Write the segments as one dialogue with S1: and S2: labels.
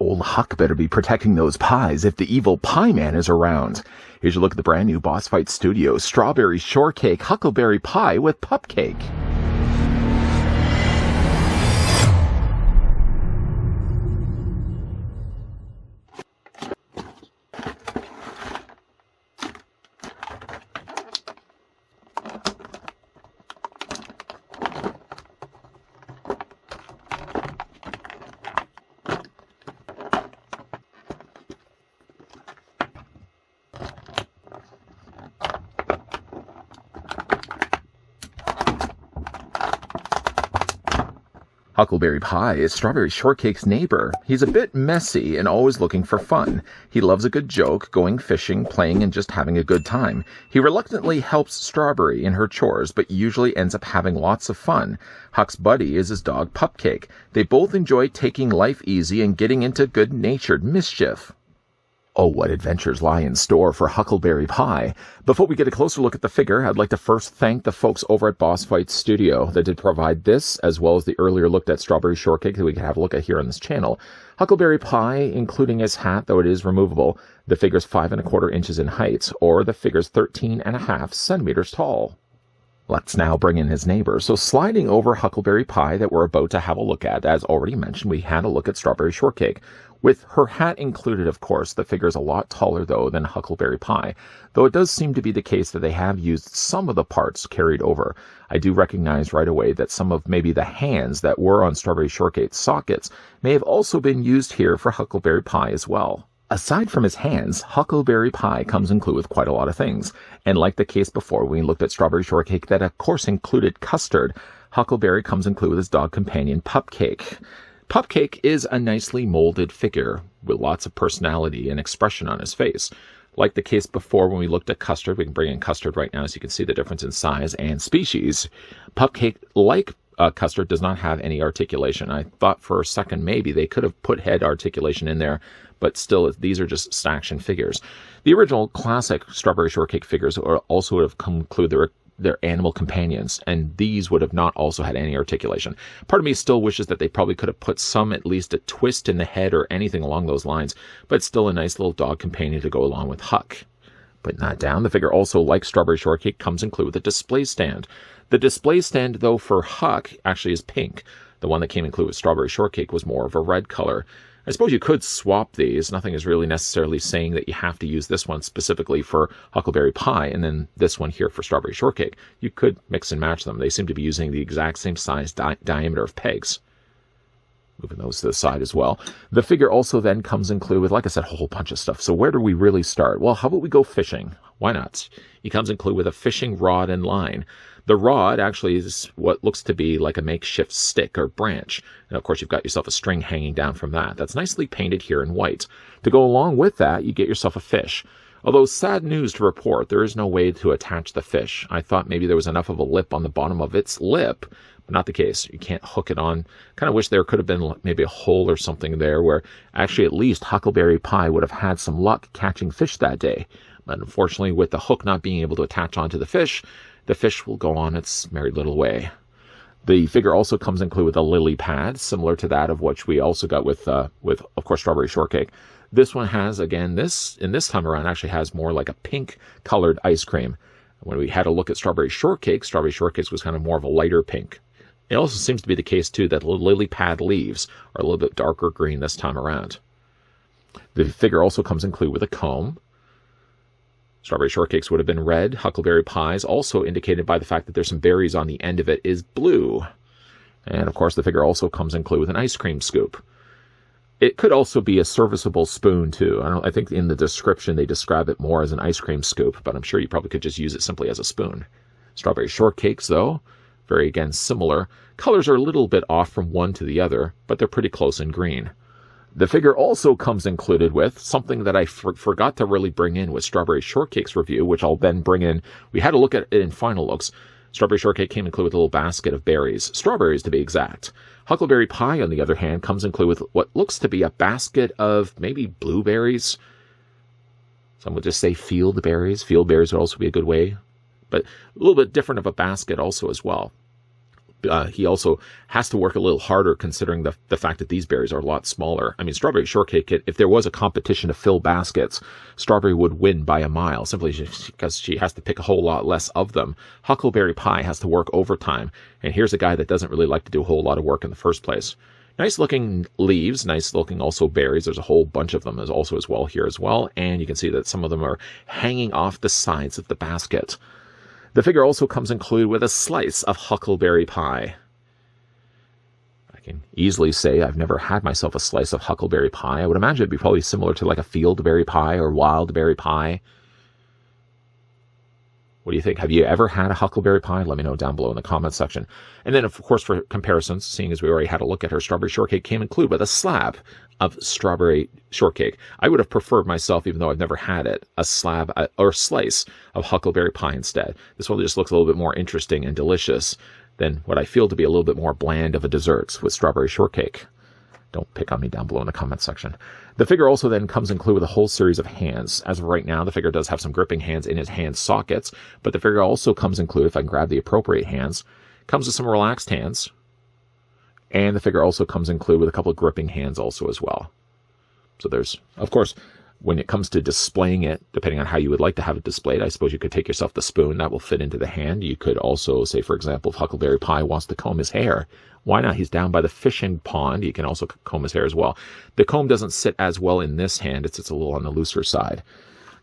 S1: Old Huck better be protecting those pies if the evil pie man is around. Here's a look at the brand new Boss Fight Studio Strawberry Shortcake Huckleberry Pie with Pupcake. Huckleberry Pie is Strawberry Shortcake's neighbor. He's a bit messy and always looking for fun. He loves a good joke, going fishing, playing, and just having a good time. He reluctantly helps Strawberry in her chores, but usually ends up having lots of fun. Huck's buddy is his dog Pupcake. They both enjoy taking life easy and getting into good-natured mischief. Oh, what adventures lie in store for Huckleberry Pie. Before we get a closer look at the figure, I'd like to first thank the folks over at Boss Fight Studio that did provide this, as well as the earlier looked at Strawberry Shortcake that we can have a look at here on this channel. Huckleberry Pie, including his hat, though it is removable, the figure's 5 1/4 inches in height, or the figure's 13 1/2 centimeters tall. Let's now bring in his neighbor. So sliding over Huckleberry Pie that we're about to have a look at, as already mentioned, we had a look at Strawberry Shortcake. With her hat included, of course, the figure's a lot taller, though, than Huckleberry Pie, though it does seem to be the case that they have used some of the parts carried over. I do recognize right away that some of maybe the hands that were on Strawberry Shortcake's sockets may have also been used here for Huckleberry Pie as well. Aside from his hands, Huckleberry Pie comes included with quite a lot of things, and like the case before when we looked at Strawberry Shortcake that of course included custard, Huckleberry comes included with his dog companion Pupcake. Pupcake is a nicely molded figure with lots of personality and expression on his face. Like the case before when we looked at Custard, we can bring in Custard right now so you can see the difference in size and species. Pupcake, like Custard, does not have any articulation. I thought for a second maybe they could have put head articulation in there, but still these are just action figures. The original classic Strawberry Shortcake figures also would have included their animal companions, and these would have not also had any articulation. Part of me still wishes that they probably could have put some, at least a twist in the head or anything along those lines, but still a nice little dog companion to go along with Huck. Putting that down, the figure also, like Strawberry Shortcake, comes included with a display stand. The display stand, though, for Huck actually is pink. The one that came included with Strawberry Shortcake was more of a red color. I suppose you could swap these. Nothing is really necessarily saying that you have to use this one specifically for Huckleberry Pie and then this one here for Strawberry Shortcake. You could mix and match them. They seem to be using the exact same size diameter of pegs. Moving those to the side as well. The figure also then comes included with, like I said, a whole bunch of stuff. So where do we really start? Well, how about we go fishing? Why not? He comes included with a fishing rod and line. The rod actually is what looks to be like a makeshift stick or branch. And of course, you've got yourself a string hanging down from that. That's nicely painted here in white. To go along with that, you get yourself a fish. Although sad news to report, there is no way to attach the fish. I thought maybe there was enough of a lip on the bottom of its lip, but not the case. You can't hook it on. Kind of wish there could have been maybe a hole or something there where actually at least Huckleberry Pie would have had some luck catching fish that day. But unfortunately, with the hook not being able to attach onto the fish will go on its merry little way. The figure also comes included with a lily pad, similar to that of which we also got with of course, Strawberry Shortcake. This one has, again, this time around actually has more like a pink-colored ice cream. When we had a look at Strawberry Shortcake was kind of more of a lighter pink. It also seems to be the case, too, that the lily pad leaves are a little bit darker green this time around. The figure also comes included with a comb. Strawberry Shortcake's would have been red. Huckleberry Pie's, also indicated by the fact that there's some berries on the end of it, is blue. And, of course, the figure also comes included with an ice cream scoop. It could also be a serviceable spoon, too. I think in the description they describe it more as an ice cream scoop, but I'm sure you probably could just use it simply as a spoon. Strawberry Shortcakes, though, very, again, similar. Colors are a little bit off from one to the other, but they're pretty close in green. The figure also comes included with something that I forgot to really bring in with Strawberry Shortcake's review, which I'll then bring in. We had a look at it in final looks. Strawberry Shortcake came included with a little basket of berries, strawberries to be exact. Huckleberry Pie, on the other hand, comes included with what looks to be a basket of maybe blueberries. Some would just say field berries. Field berries would also be a good way, but a little bit different of a basket also as well. he also has to work a little harder considering the fact that these berries are a lot smaller. I mean, Strawberry Shortcake, if there was a competition to fill baskets, Strawberry would win by a mile, simply because she has to pick a whole lot less of them. Huckleberry Pie has to work overtime, and here's a guy that doesn't really like to do a whole lot of work in the first place. Nice looking leaves, nice looking also berries. There's a whole bunch of them as well here as well, and you can see that some of them are hanging off the sides of the basket. The figure also comes included with a slice of Huckleberry Pie. I can easily say I've never had myself a slice of Huckleberry Pie. I would imagine it'd be probably similar to like a fieldberry pie or wildberry pie. What do you think? Have you ever had a Huckleberry Pie? Let me know down below in the comments section. And then, of course, for comparisons, seeing as we already had a look at her, Strawberry Shortcake came included with a slab of Strawberry Shortcake. I would have preferred myself, even though I've never had it, a slab or slice of Huckleberry Pie instead. This one just looks a little bit more interesting and delicious than what I feel to be a little bit more bland of a dessert with Strawberry Shortcake. Don't pick on me down below in the comments section. The figure also then comes included with a whole series of hands. As of right now, the figure does have some gripping hands in his hand sockets, but the figure also comes included, if I can grab the appropriate hands, comes with some relaxed hands, and the figure also comes included with a couple of gripping hands also as well. So there's, of course, when it comes to displaying it, depending on how you would like to have it displayed, I suppose you could take yourself the spoon that will fit into the hand. You could also say, for example, if Huckleberry Pie wants to comb his hair, why not? He's down by the fishing pond. He can also comb his hair as well. The comb doesn't sit as well in this hand. It sits a little on the looser side.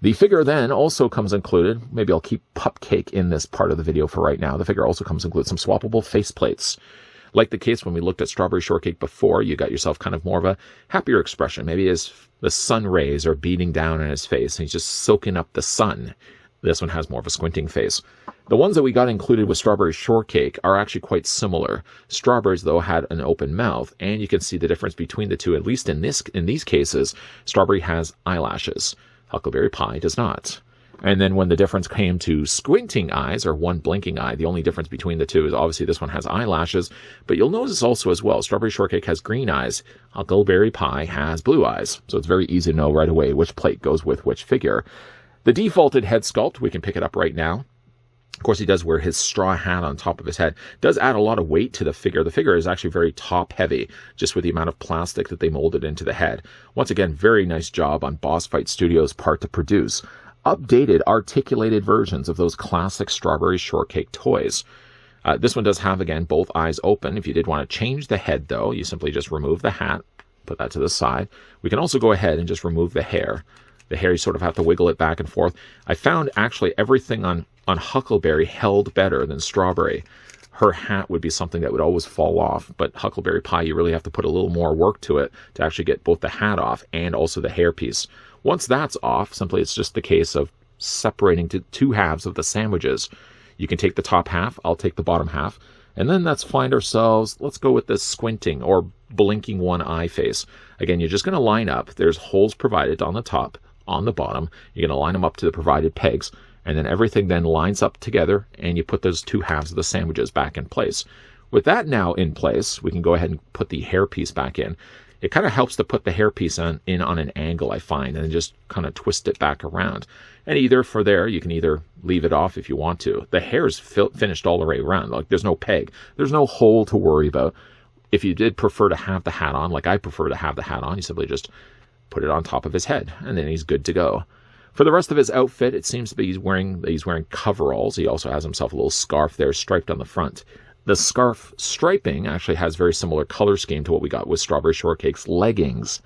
S1: The figure then also comes included, maybe I'll keep Pupcake in this part of the video for right now. The figure also comes included some swappable faceplates. Like the case when we looked at Strawberry Shortcake before, you got yourself kind of more of a happier expression. Maybe as the sun rays are beating down on his face and he's just soaking up the sun. This one has more of a squinting face. The ones that we got included with Strawberry Shortcake are actually quite similar. Strawberries, though, had an open mouth, and you can see the difference between the two, at least in these cases. Strawberry has eyelashes. Huckleberry Pie does not. And then when the difference came to squinting eyes, or one blinking eye, the only difference between the two is obviously this one has eyelashes, but you'll notice also as well, Strawberry Shortcake has green eyes, Huckleberry Pie has blue eyes. So it's very easy to know right away which plate goes with which figure. The defaulted head sculpt, we can pick it up right now. Of course, he does wear his straw hat on top of his head. Does add a lot of weight to the figure. The figure is actually very top-heavy, just with the amount of plastic that they molded into the head. Once again, very nice job on Boss Fight Studios' part to produce updated, articulated versions of those classic Strawberry Shortcake toys. This one does have, again, both eyes open. If you did want to change the head, though, you simply just remove the hat, put that to the side. We can also go ahead and just remove the hair. The hair, you sort of have to wiggle it back and forth. I found actually everything on Huckleberry held better than Strawberry. Her hat would be something that would always fall off, but Huckleberry Pie, you really have to put a little more work to it to actually get both the hat off and also the hairpiece. Once that's off, simply it's just the case of separating to two halves of the sandwiches. You can take the top half, I'll take the bottom half, and then let's find ourselves, let's go with this squinting or blinking one eye face. Again, you're just going to line up. There's holes provided on the top, on the bottom. You're going to line them up to the provided pegs, and then everything then lines up together, and you put those two halves of the sandwiches back in place. With that now in place, we can go ahead and put the hairpiece back in. It kind of helps to put the hairpiece in on an angle, I find, and then just kind of twist it back around. And either for there, you can either leave it off if you want to. The hair is finished all the way around. Like, there's no peg. There's no hole to worry about. If you did prefer to have the hat on, like I prefer to have the hat on, you simply just put it on top of his head, and then he's good to go. For the rest of his outfit, it seems to be he's wearing coveralls. He also has himself a little scarf there striped on the front. The scarf striping actually has very similar color scheme to what we got with Strawberry Shortcake's leggings.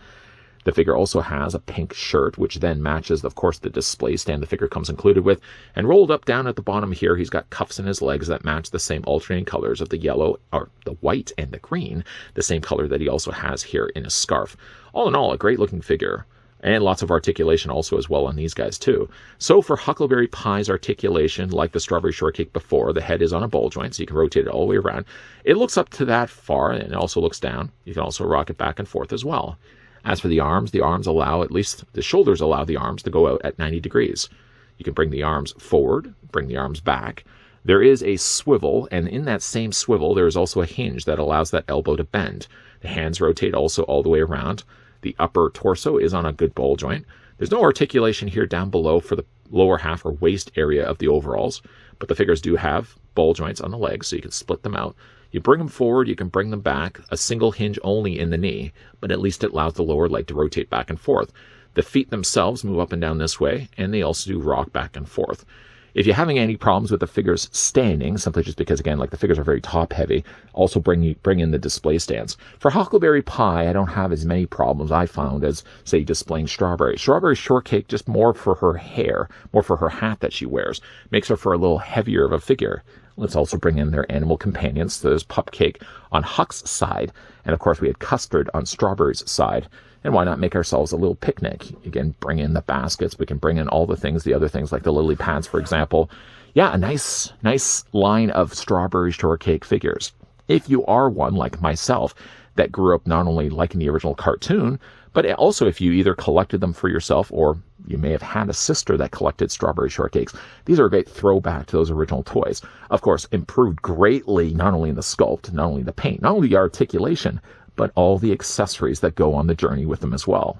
S1: The figure also has a pink shirt, which then matches, of course, the display stand the figure comes included with. And rolled up down at the bottom here, he's got cuffs in his legs that match the same alternating colors of the yellow, or the white and the green, the same color that he also has here in his scarf. All in all, a great-looking figure. And lots of articulation also as well on these guys too. So for Huckleberry Pie's articulation, like the Strawberry Shortcake before, the head is on a ball joint, so you can rotate it all the way around. It looks up to that far, and it also looks down. You can also rock it back and forth as well. As for the arms allow, at least the shoulders allow the arms to go out at 90 degrees. You can bring the arms forward, bring the arms back. There is a swivel, and in that same swivel, there is also a hinge that allows that elbow to bend. The hands rotate also all the way around. The upper torso is on a good ball joint. There's no articulation here down below for the lower half or waist area of the overalls, but the figures do have ball joints on the legs, so you can split them out. You bring them forward, you can bring them back, a single hinge only in the knee, but at least it allows the lower leg to rotate back and forth. The feet themselves move up and down this way, and they also do rock back and forth. If you're having any problems with the figures standing, simply just because, again, like the figures are very top-heavy, also bring in the display stands. For Huckleberry Pie, I don't have as many problems I found as, say, displaying Strawberry. Strawberry Shortcake, just more for her hair, more for her hat that she wears. Makes her for a little heavier of a figure. Let's also bring in their animal companions. So there's Pupcake on Huck's side, and of course we had Custard on Strawberry's side. And why not make ourselves a little picnic? Again, bring in the baskets. We can bring in all the things, the other things like the lily pads, for example. Yeah, a nice line of Strawberry Shortcake figures. If you are one like myself that grew up not only liking the original cartoon, but also if you either collected them for yourself or you may have had a sister that collected Strawberry Shortcakes, these are a great throwback to those original toys. Of course, improved greatly not only in the sculpt, not only the paint, not only the articulation, but all the accessories that go on the journey with them as well.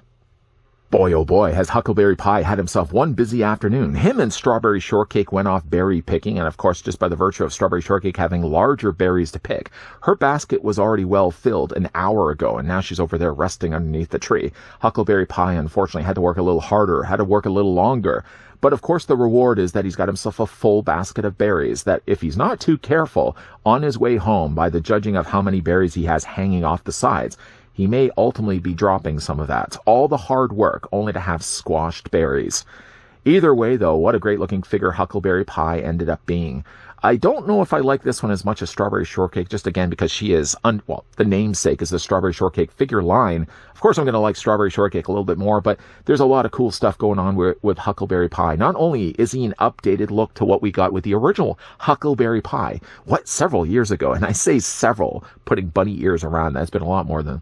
S1: Boy, oh boy, has Huckleberry Pie had himself one busy afternoon. Him and Strawberry Shortcake went off berry picking, and of course, just by the virtue of Strawberry Shortcake having larger berries to pick, her basket was already well filled an hour ago, and now she's over there resting underneath the tree. Huckleberry Pie, unfortunately, had to work a little harder, had to work a little longer. But of course, the reward is that he's got himself a full basket of berries that, if he's not too careful, on his way home, by the judging of how many berries he has hanging off the sides, he may ultimately be dropping some of that. All the hard work, only to have squashed berries. Either way, though, what a great-looking figure Huckleberry Pie ended up being. I don't know if I like this one as much as Strawberry Shortcake, just again because she is, the namesake is the Strawberry Shortcake figure line. Of course, I'm going to like Strawberry Shortcake a little bit more, but there's a lot of cool stuff going on with Huckleberry Pie. Not only is he an updated look to what we got with the original Huckleberry Pie, several years ago, and I say several, putting bunny ears around, that's been a lot more than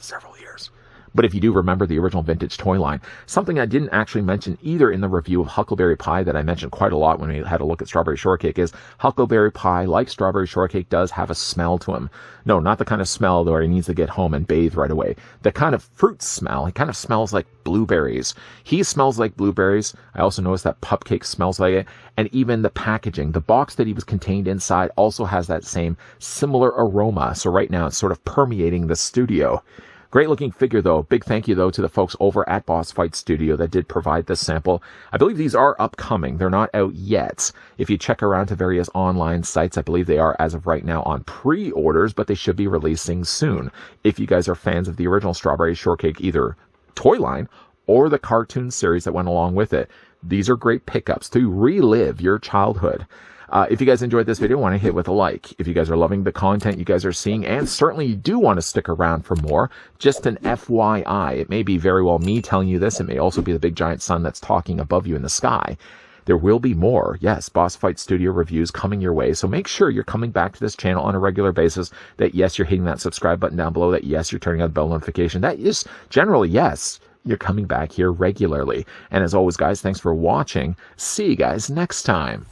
S1: several years. But if you do remember the original vintage toy line, something I didn't actually mention either in the review of Huckleberry Pie that I mentioned quite a lot when we had a look at Strawberry Shortcake is Huckleberry Pie, like Strawberry Shortcake, does have a smell to him. No, not the kind of smell where he needs to get home and bathe right away. The kind of fruit smell. He kind of smells like blueberries. He smells like blueberries. I also noticed that Pupcake smells like it. And even the packaging, the box that he was contained inside also has that same similar aroma. So right now it's sort of permeating the studio. Great looking figure though. Big thank you though to the folks over at Boss Fight Studio that did provide this sample. I believe these are upcoming. They're not out yet. If you check around to various online sites, I believe they are as of right now on pre-orders, but they should be releasing soon. If you guys are fans of the original Strawberry Shortcake, either toy line or the cartoon series that went along with it, these are great pickups to relive your childhood. If you guys enjoyed this video, want to hit with a like. If you guys are loving the content you guys are seeing, and certainly you do want to stick around for more, just an FYI. It may be very well me telling you this. It may also be the big giant sun that's talking above you in the sky. There will be more, yes, Boss Fight Studio reviews coming your way. So make sure you're coming back to this channel on a regular basis, that yes, you're hitting that subscribe button down below, that yes, you're turning on the bell notification, that is generally yes, you're coming back here regularly. And as always, guys, thanks for watching. See you guys next time.